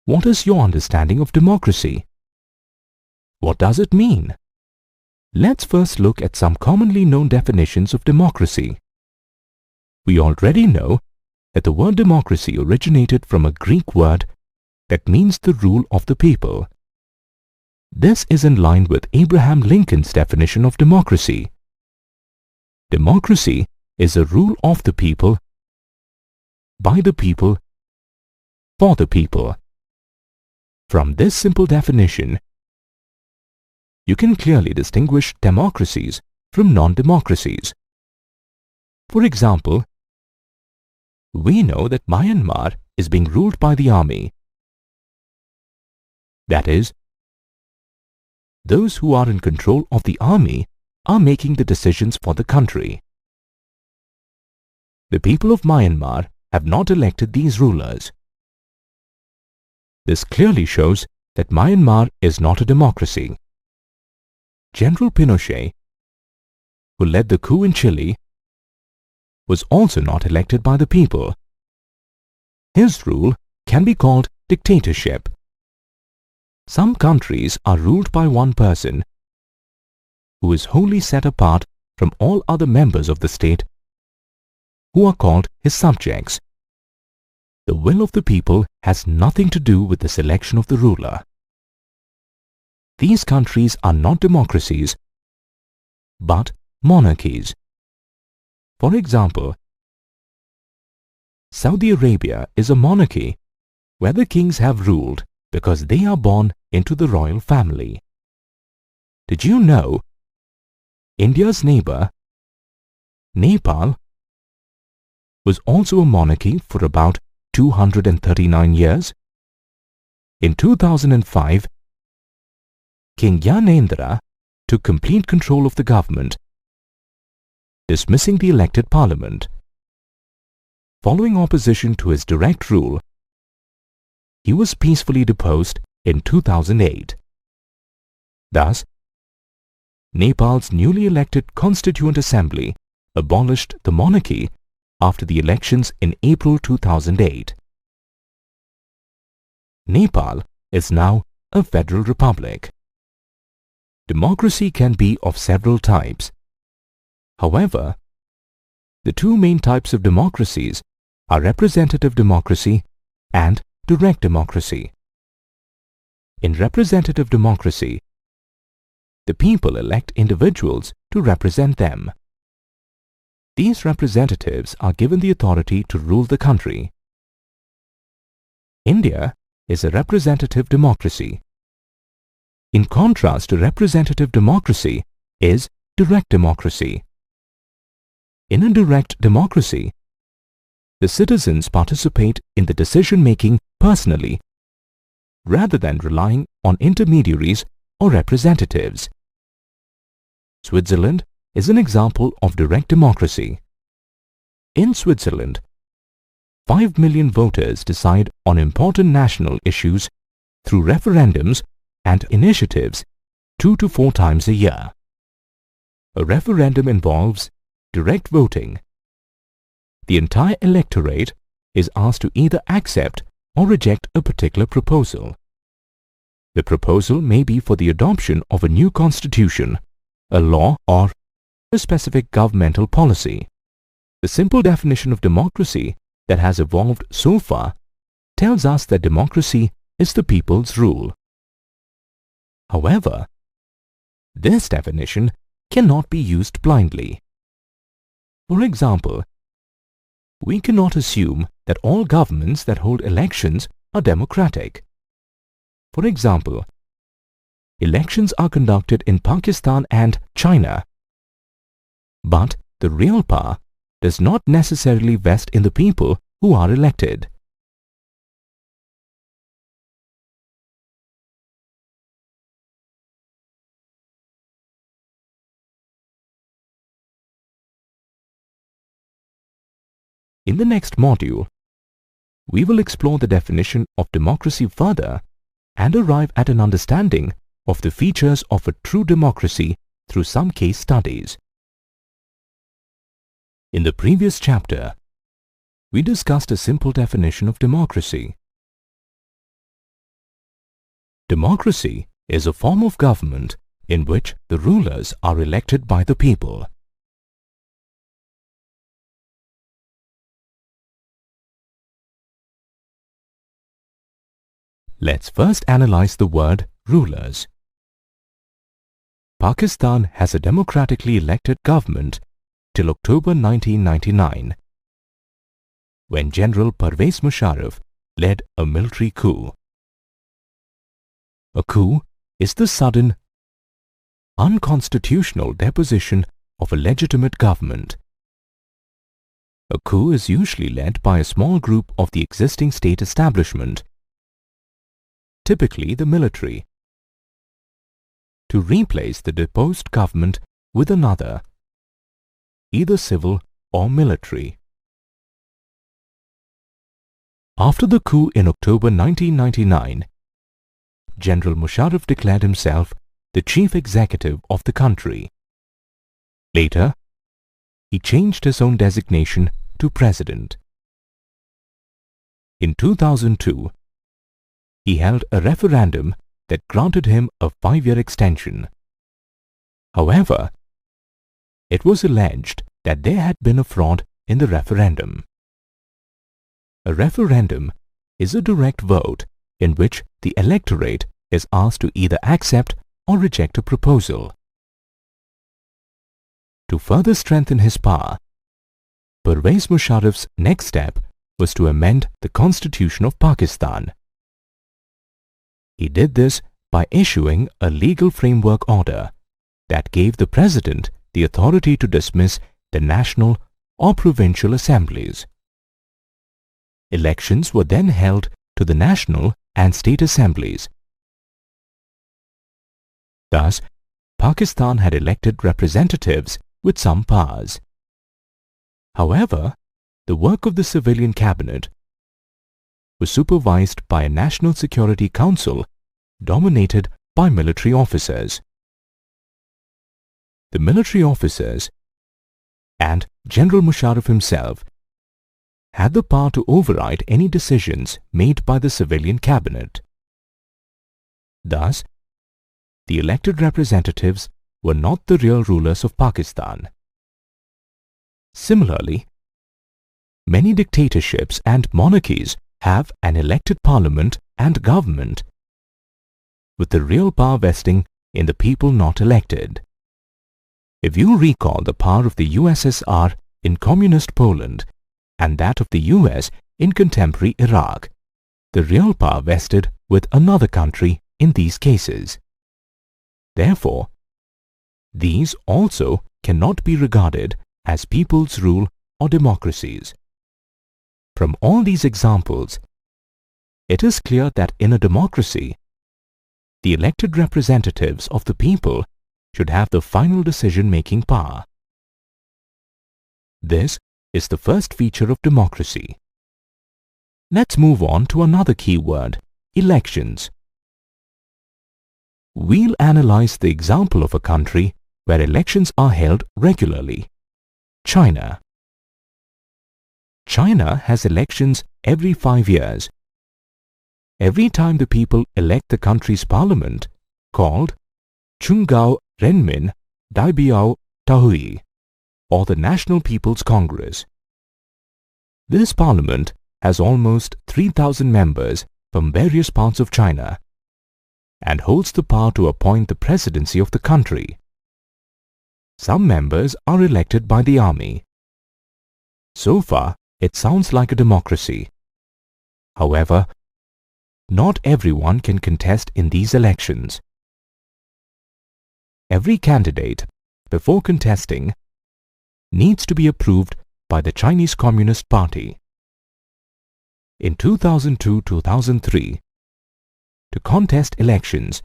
What is your understanding of democracy? What does it mean? Let's first look at some commonly known definitions of democracy. We already know that the word democracy originated from a Greek word that means the rule of the people. This is in line with Abraham Lincoln's definition of democracy. Democracy is a rule of the people, by the people, for the people. From this simple definition, you can clearly distinguish democracies from non-democracies. For example, we know that Myanmar is being ruled by the army. That is, those who are in control of the army are making the decisions for the country. The people of Myanmar have not elected these rulers. This clearly shows that Myanmar is not a democracy. General Pinochet, who led the coup in Chile, was also not elected by the people. His rule can be called dictatorship. Some countries are ruled by one person who is wholly set apart from all other members of the state, who are called his subjects. The will of the people has nothing to do with the selection of the ruler. These countries are not democracies, but monarchies. For example, Saudi Arabia is a monarchy where the kings have ruled because they are born into the royal family. Did you know India's neighbor, Nepal, was also a monarchy for about 239 years? In 2005, King Gyanendra took complete control of the government, dismissing the elected parliament. Following opposition to his direct rule, he was peacefully deposed in 2008. Thus, Nepal's newly elected Constituent Assembly abolished the monarchy after the elections in April 2008. Nepal is now a federal republic. Democracy can be of several types. However, the two main types of democracies are representative democracy and direct democracy. In representative democracy, the people elect individuals to represent them. These representatives are given the authority to rule the country. India is a representative democracy. In contrast to representative democracy is direct democracy. In a direct democracy, the citizens participate in the decision-making personally, rather than relying on intermediaries or representatives. Switzerland is an example of direct democracy. In Switzerland, 5 million voters decide on important national issues through referendums and initiatives 2 to 4 times a year. A referendum involves direct voting. The entire electorate is asked to either accept or reject a particular proposal. The proposal may be for the adoption of a new constitution, a law, or a specific governmental policy. The simple definition of democracy that has evolved so far tells us that democracy is the people's rule. However, this definition cannot be used blindly. For example, we cannot assume that all governments that hold elections are democratic. For example, elections are conducted in Pakistan and China, but the real power does not necessarily vest in the people who are elected. In the next module, we will explore the definition of democracy further and arrive at an understanding of the features of a true democracy through some case studies. In the previous chapter, we discussed a simple definition of democracy. Democracy is a form of government in which the rulers are elected by the people. Let's first analyze the word rulers. Pakistan has a democratically elected government till October 1999, when General Pervez Musharraf led a military coup. A coup is the sudden, unconstitutional deposition of a legitimate government. A coup is usually led by a small group of the existing state establishment, typically the military, to replace the deposed government with another, either civil or military. After the coup in October 1999, General Musharraf declared himself the chief executive of the country. Later, he changed his own designation to president. In 2002, he held a referendum that granted him a 5-year extension. However, it was alleged that there had been a fraud in the referendum. A referendum is a direct vote in which the electorate is asked to either accept or reject a proposal. To further strengthen his power, Pervez Musharraf's next step was to amend the Constitution of Pakistan. He did this by issuing a legal framework order that gave the President the authority to dismiss the national or provincial assemblies. Elections were then held to the national and state assemblies. Thus, Pakistan had elected representatives with some powers. However, the work of the civilian cabinet was supervised by a National Security Council dominated by military officers. The military officers and General Musharraf himself had the power to override any decisions made by the civilian cabinet. Thus, the elected representatives were not the real rulers of Pakistan. Similarly, many dictatorships and monarchies have an elected parliament and government, with the real power vesting in the people not elected. If you recall the power of the USSR in communist Poland and that of the US in contemporary Iraq, the real power vested with another country in these cases. Therefore, these also cannot be regarded as people's rule or democracies. From all these examples, it is clear that in a democracy, the elected representatives of the people should have the final decision-making power. This is the first feature of democracy. Let's move on to another key word, elections. We'll analyze the example of a country where elections are held regularly, China. China has elections every 5 years. Every time the people elect the country's parliament, called Chungao Renmin Daibiao Tahui, or the National People's Congress. This parliament has almost 3,000 members from various parts of China and holds the power to appoint the presidency of the country. Some members are elected by the army. So far, it sounds like a democracy. However, not everyone can contest in these elections. Every candidate, before contesting, needs to be approved by the Chinese Communist Party. In 2002-2003, to contest elections,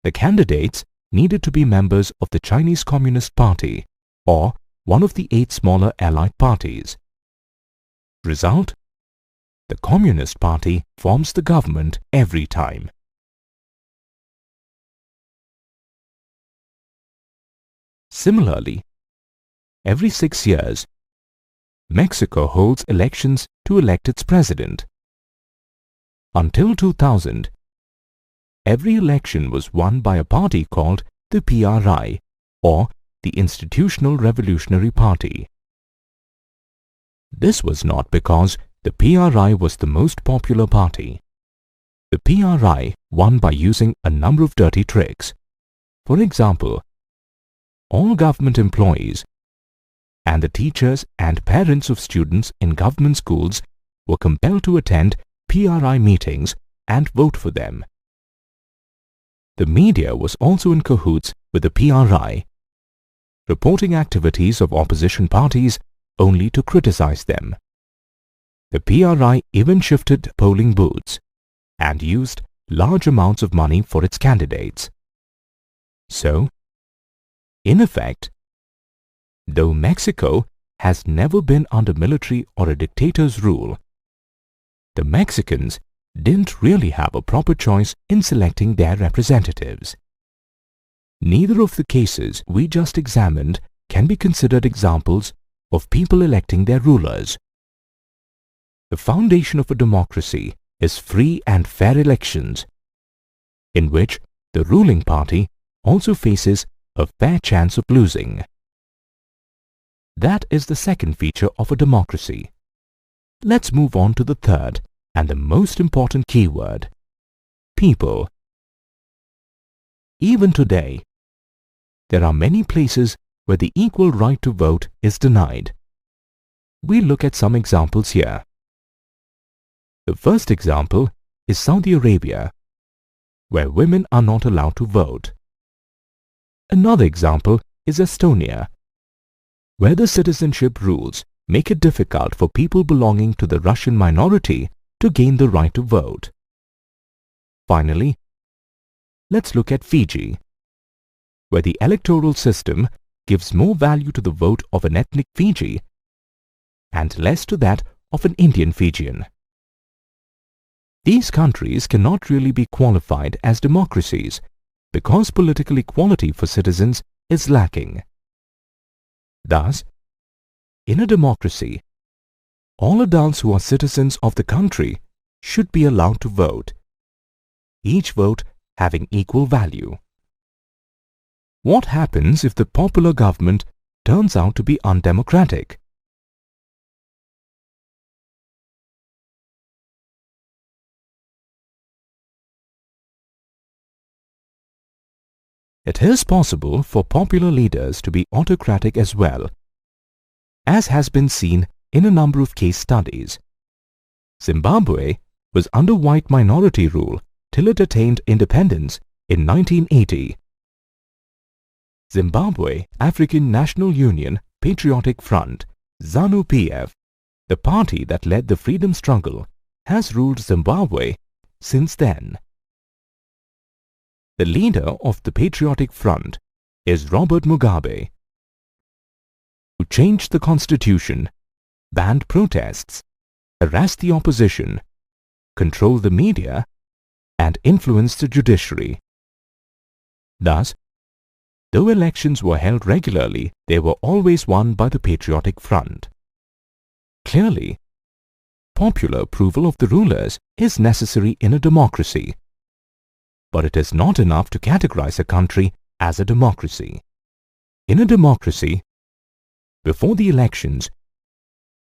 the candidates needed to be members of the Chinese Communist Party or one of the 8 smaller allied parties. Result: the Communist Party forms the government every time. Similarly, every 6 years, Mexico holds elections to elect its president. Until 2000, every election was won by a party called the PRI, or the Institutional Revolutionary Party. This was not because the PRI was the most popular party. The PRI won by using a number of dirty tricks. For example, all government employees and the teachers and parents of students in government schools were compelled to attend PRI meetings and vote for them. The media was also in cahoots with the PRI, reporting activities of opposition parties only to criticize them. The PRI even shifted polling booths and used large amounts of money for its candidates. So, in effect, though Mexico has never been under military or a dictator's rule, the Mexicans didn't really have a proper choice in selecting their representatives. Neither of the cases we just examined can be considered examples of people electing their rulers. The foundation of a democracy is free and fair elections, in which the ruling party also faces a fair chance of losing. That is the second feature of a democracy. Let's move on to the third and the most important keyword: people. Even today, there are many places where the equal right to vote is denied. We'll look at some examples here. The first example is Saudi Arabia, where women are not allowed to vote. Another example is Estonia, where the citizenship rules make it difficult for people belonging to the Russian minority to gain the right to vote. Finally, let's look at Fiji, where the electoral system gives more value to the vote of an ethnic Fiji and less to that of an Indian Fijian. These countries cannot really be qualified as democracies because political equality for citizens is lacking. Thus, in a democracy, all adults who are citizens of the country should be allowed to vote, each vote having equal value. What happens if the popular government turns out to be undemocratic? It is possible for popular leaders to be autocratic as well, as has been seen in a number of case studies. Zimbabwe was under white minority rule till it attained independence in 1980. Zimbabwe African National Union Patriotic Front, ZANU-PF, the party that led the freedom struggle, has ruled Zimbabwe since then. The leader of the Patriotic Front is Robert Mugabe, who changed the constitution, banned protests, harassed the opposition, controlled the media, and influenced the judiciary. Thus, though elections were held regularly, they were always won by the Patriotic Front. Clearly, popular approval of the rulers is necessary in a democracy, but it is not enough to categorize a country as a democracy. In a democracy, before the elections,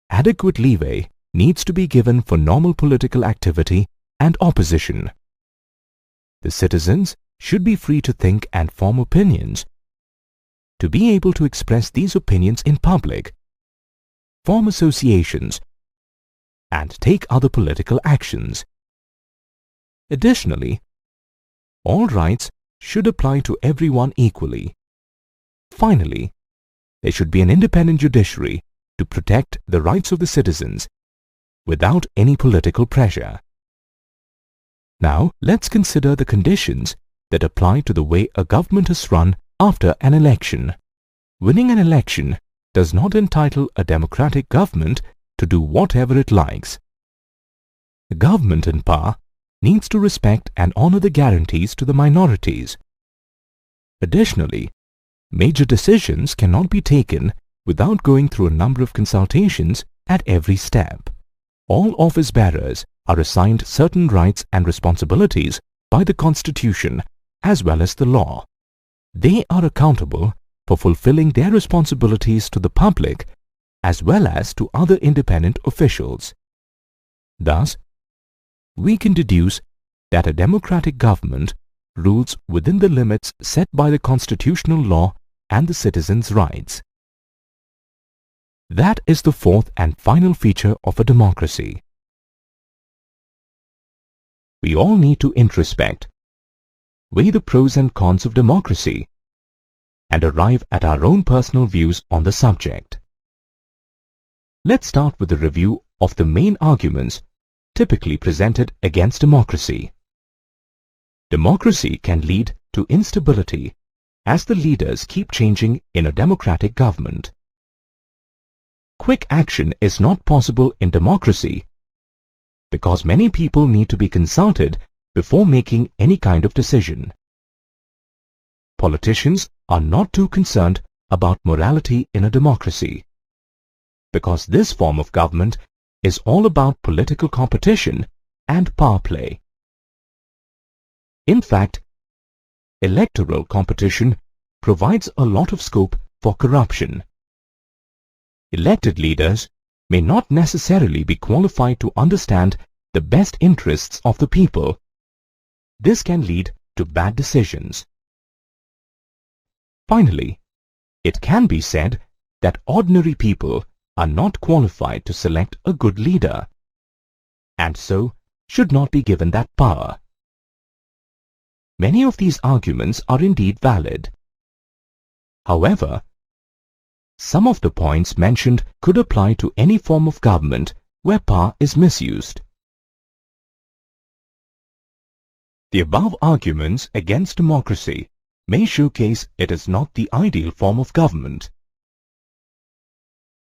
adequate leeway needs to be given for normal political activity and opposition. The citizens should be free to think and form opinions, to be able to express these opinions in public, form associations, and take other political actions. Additionally, all rights should apply to everyone equally. Finally, there should be an independent judiciary to protect the rights of the citizens without any political pressure. Now, let's consider the conditions that apply to the way a government is run after an election. Winning an election does not entitle a democratic government to do whatever it likes. The government in power needs to respect and honor the guarantees to the minorities. Additionally, major decisions cannot be taken without going through a number of consultations at every step. All office bearers are assigned certain rights and responsibilities by the Constitution as well as the law. They are accountable for fulfilling their responsibilities to the public as well as to other independent officials. Thus, we can deduce that a democratic government rules within the limits set by the constitutional law and the citizens' rights. That is the fourth and final feature of a democracy. We all need to introspect, weigh the pros and cons of democracy, and arrive at our own personal views on the subject. Let's start with a review of the main arguments typically presented against democracy. Democracy can lead to instability as the leaders keep changing in a democratic government. Quick action is not possible in democracy because many people need to be consulted before making any kind of decision. Politicians are not too concerned about morality in a democracy because this form of government is all about political competition and power play. In fact, electoral competition provides a lot of scope for corruption. Elected leaders may not necessarily be qualified to understand the best interests of the people. This can lead to bad decisions. Finally, it can be said that ordinary people are not qualified to select a good leader, and so should not be given that power. Many of these arguments are indeed valid. However, some of the points mentioned could apply to any form of government where power is misused. The above arguments against democracy may showcase it is not the ideal form of government.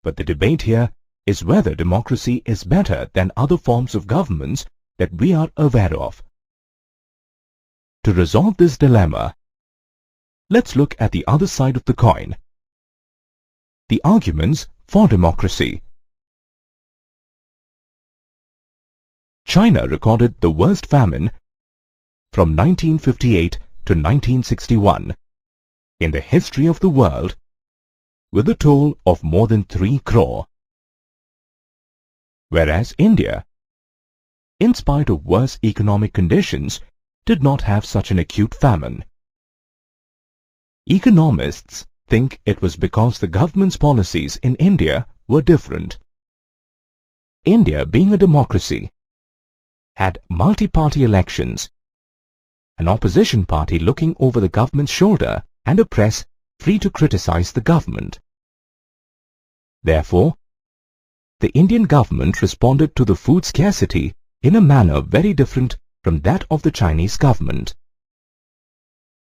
But the debate here is whether democracy is better than other forms of governments that we are aware of. To resolve this dilemma, let's look at the other side of the coin. The arguments for democracy. China recorded the worst famine from 1958 to 1961 in the history of the world, with a toll of more than 3 crore. Whereas India, in spite of worse economic conditions, did not have such an acute famine. Economists think it was because the government's policies in India were different. India, being a democracy, had multi-party elections, an opposition party looking over the government's shoulder, and a press free to criticize the government. Therefore, the Indian government responded to the food scarcity in a manner very different from that of the Chinese government.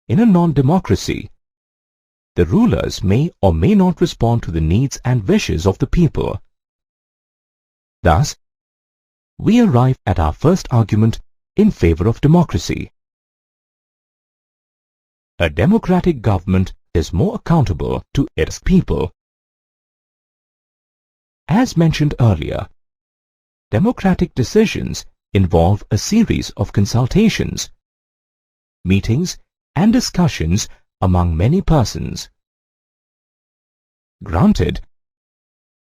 In a non-democracy, the rulers may or may not respond to the needs and wishes of the people. Thus, we arrive at our first argument in favor of democracy. A democratic government is more accountable to its people. As mentioned earlier, democratic decisions involve a series of consultations, meetings, and discussions among many persons. Granted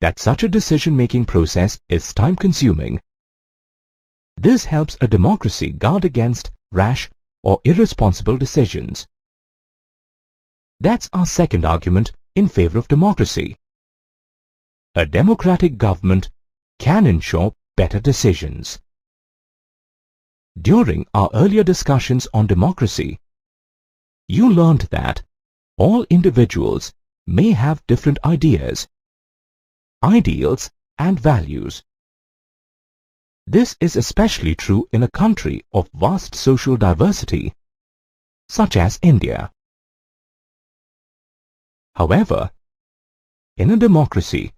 that such a decision-making process is time-consuming, this helps a democracy guard against rash or irresponsible decisions. That's our second argument in favor of democracy. A democratic government can ensure better decisions. During our earlier discussions on democracy, you learned that all individuals may have different ideas, ideals, and values. This is especially true in a country of vast social diversity, such as India. However, in a democracy,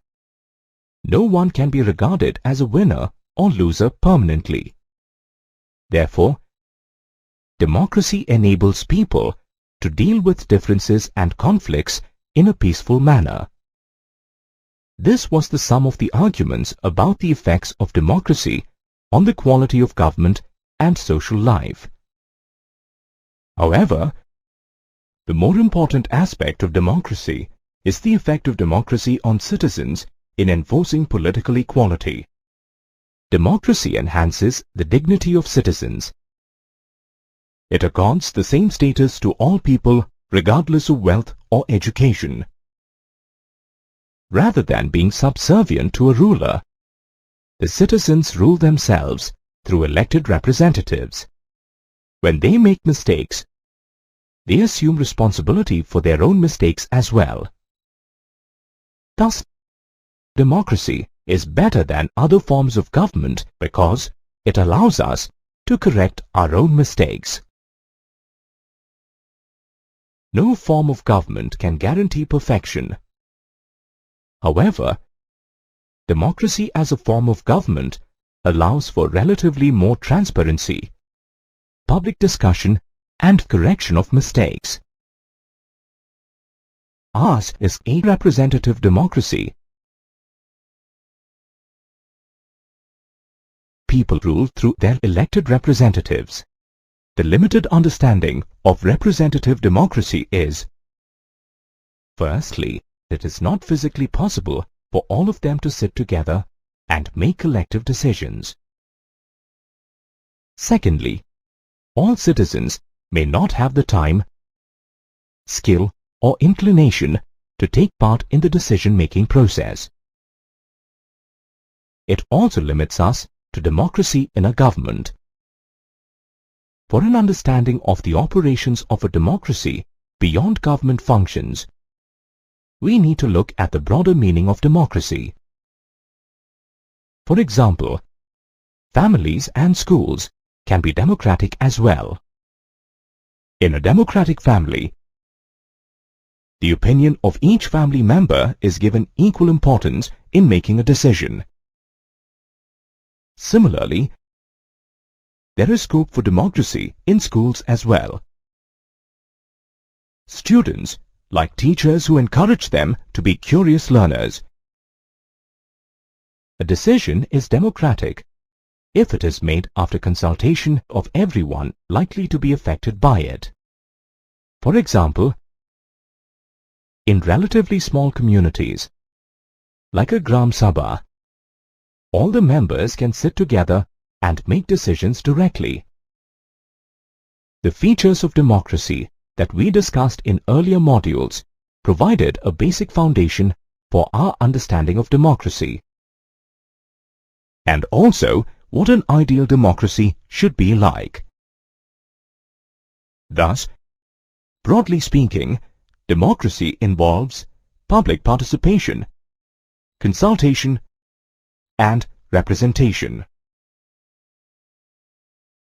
no one can be regarded as a winner or loser permanently. Therefore, democracy enables people to deal with differences and conflicts in a peaceful manner. This was the sum of the arguments about the effects of democracy on the quality of government and social life. However, the more important aspect of democracy is the effect of democracy on citizens in enforcing political equality. Democracy enhances the dignity of citizens. It accords the same status to all people regardless of wealth or education. Rather than being subservient to a ruler, the citizens rule themselves through elected representatives. When they make mistakes, they assume responsibility for their own mistakes as well. Thus, democracy is better than other forms of government because it allows us to correct our own mistakes. No form of government can guarantee perfection. However, democracy as a form of government allows for relatively more transparency, public discussion, and correction of mistakes. Ours is a representative democracy. People rule through their elected representatives. The limited understanding of representative democracy is, firstly, it is not physically possible for all of them to sit together and make collective decisions. Secondly, all citizens may not have the time, skill, or inclination to take part in the decision-making process. It also limits us to democracy in a government. For an understanding of the operations of a democracy beyond government functions, we need to look at the broader meaning of democracy. For example, families and schools can be democratic as well. In a democratic family, the opinion of each family member is given equal importance in making a decision. Similarly, there is scope for democracy in schools as well. Students like teachers who encourage them to be curious learners. A decision is democratic if it is made after consultation of everyone likely to be affected by it. For example, in relatively small communities, like a Gram Sabha, all the members can sit together and make decisions directly. The features of democracy that we discussed in earlier modules provided a basic foundation for our understanding of democracy, and also what an ideal democracy should be like. Thus, broadly speaking, democracy involves public participation, consultation, and representation.